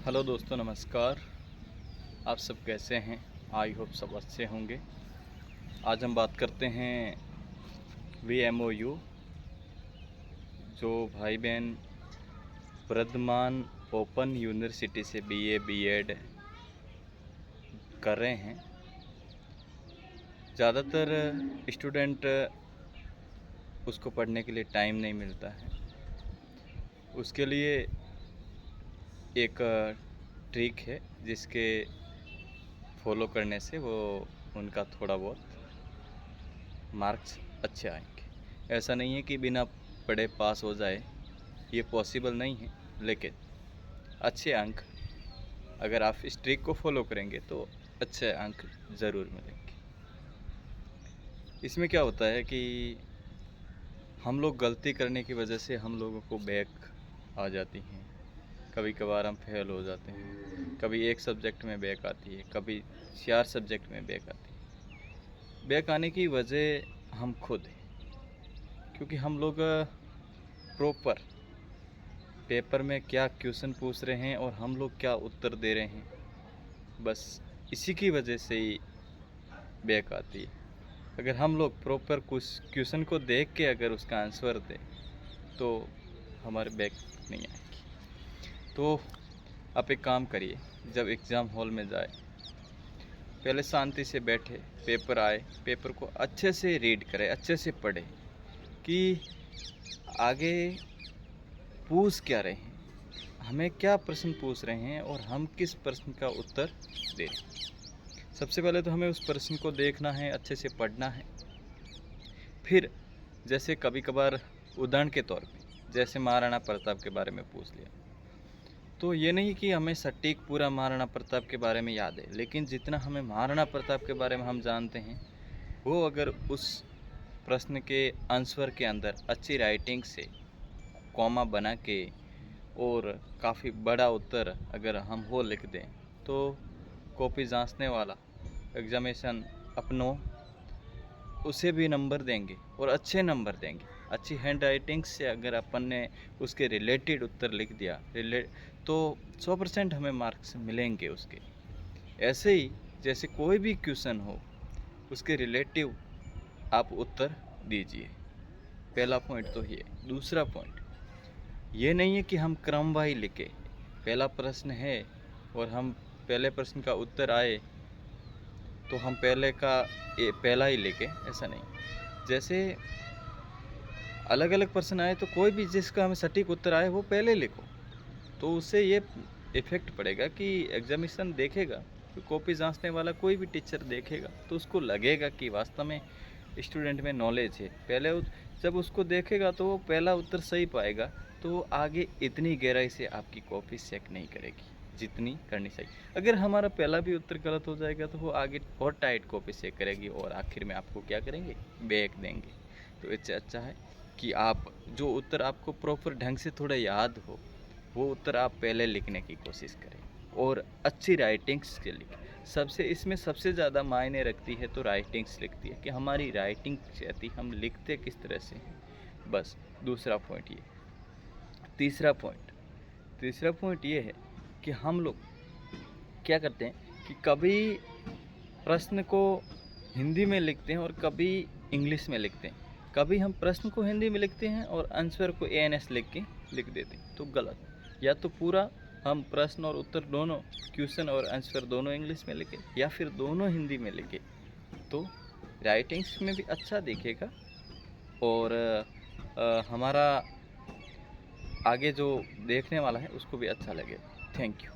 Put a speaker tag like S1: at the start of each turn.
S1: Hello दोस्तों, नमस्कार। आप सब कैसे हैं? आई होप सब अच्छे होंगे। आज हम बात करते हैं VMOU, जो भाई बहन वर्धमान ओपन यूनिवर्सिटी से BA B.Ed कर रहे हैं। ज़्यादातर स्टूडेंट उसको पढ़ने के लिए टाइम नहीं मिलता है। उसके लिए एक ट्रिक है जिसके फॉलो करने से वो उनका थोड़ा बहुत मार्क्स अच्छे आएंगे। ऐसा नहीं है कि बिना पढ़े पास हो जाए, ये पॉसिबल नहीं है, लेकिन अच्छे अंक अगर आप इस ट्रिक को फॉलो करेंगे तो अच्छे अंक ज़रूर मिलेंगे। इसमें क्या होता है कि हम लोग गलती करने की वजह से हम लोगों को बैक आ जाती हैं। कभी कभार हम फेल हो जाते हैं, कभी एक सब्जेक्ट में बैक आती है, कभी 4 सब्जेक्ट में बैक आती है। बैक आने की वजह हम खुद हैं, क्योंकि हम लोग प्रॉपर पेपर में क्या क्वेश्चन पूछ रहे हैं और हम लोग क्या उत्तर दे रहे हैं, बस इसी की वजह से ही बैक आती है। अगर हम लोग प्रॉपर कुछ क्वेश्चन को देख के अगर उसका आंसर दें तो हमारे बैक नहीं आएगी। तो आप एक काम करिए, जब एग्ज़ाम हॉल में जाए पहले शांति से बैठे, पेपर आए, पेपर को अच्छे से रीड करें, अच्छे से पढ़े कि आगे पूछ क्या रहे हैं, हमें क्या प्रश्न पूछ रहे हैं और हम किस प्रश्न का उत्तर दें। सबसे पहले तो हमें उस प्रश्न को देखना है, अच्छे से पढ़ना है। फिर जैसे कभी कभार उदाहरण के तौर पे जैसे महाराणा प्रताप के बारे में पूछ लिया, तो ये नहीं कि हमें सटीक पूरा महाराणा प्रताप के बारे में याद है, लेकिन जितना हमें महाराणा प्रताप के बारे में हम जानते हैं, वो अगर उस प्रश्न के आंसर के अंदर अच्छी राइटिंग से कॉमा बना के और काफ़ी बड़ा उत्तर अगर हम वो लिख दें तो कॉपी जांचने वाला एग्जामिनेशन अपनों उसे भी नंबर देंगे और अच्छे नंबर देंगे। अच्छी हैंड राइटिंग से अगर अपन ने उसके रिलेटेड उत्तर लिख दिया तो 100% हमें मार्क्स मिलेंगे उसके। ऐसे ही जैसे कोई भी क्वेश्चन हो उसके रिलेटिव आप उत्तर दीजिए। पहला पॉइंट तो ये। दूसरा पॉइंट ये नहीं है कि हम क्रमवाही लिखें, पहला प्रश्न है और हम पहले प्रश्न का उत्तर आए तो हम पहला ही लेके, ऐसा नहीं। जैसे अलग अलग प्रश्न आए तो कोई भी जिसका हमें सटीक उत्तर आए वो पहले लिखो, तो उससे ये इफ़ेक्ट पड़ेगा कि एग्जामिनेशन देखेगा, तो कॉपी जांचने वाला कोई भी टीचर देखेगा तो उसको लगेगा कि वास्तव में स्टूडेंट में नॉलेज है। जब उसको देखेगा तो वो पहला उत्तर सही पाएगा, तो वो आगे इतनी गहराई से आपकी कॉपी चेक नहीं करेगी जितनी करनी चाहिए। अगर हमारा पहला भी उत्तर गलत हो जाएगा तो वो आगे और टाइट कॉपी चेक करेगी और आखिर में आपको क्या करेंगे, बैक देंगे। तो इससे अच्छा है कि आप जो उत्तर आपको प्रॉपर ढंग से थोड़ा याद हो वो उत्तर आप पहले लिखने की कोशिश करें और अच्छी राइटिंग्स के लिखें। इसमें सबसे ज़्यादा मायने रखती है तो राइटिंग्स लिखती है कि हमारी राइटिंग कहती हम लिखते किस तरह से हैं। बस दूसरा पॉइंट ये। तीसरा पॉइंट ये है कि हम लोग क्या करते हैं कि कभी प्रश्न को हिंदी में लिखते हैं और कभी इंग्लिश में लिखते हैं। कभी हम प्रश्न को हिंदी में लिखते हैं और आंसर को ANS लिख देते हैं, तो गलत। या तो पूरा हम प्रश्न और उत्तर दोनों, क्वेश्चन और आंसर दोनों इंग्लिश में लिखें या फिर दोनों हिंदी में लिखें, तो राइटिंग्स में भी अच्छा दिखेगा और हमारा आगे जो देखने वाला है उसको भी अच्छा लगेगा। Thank you.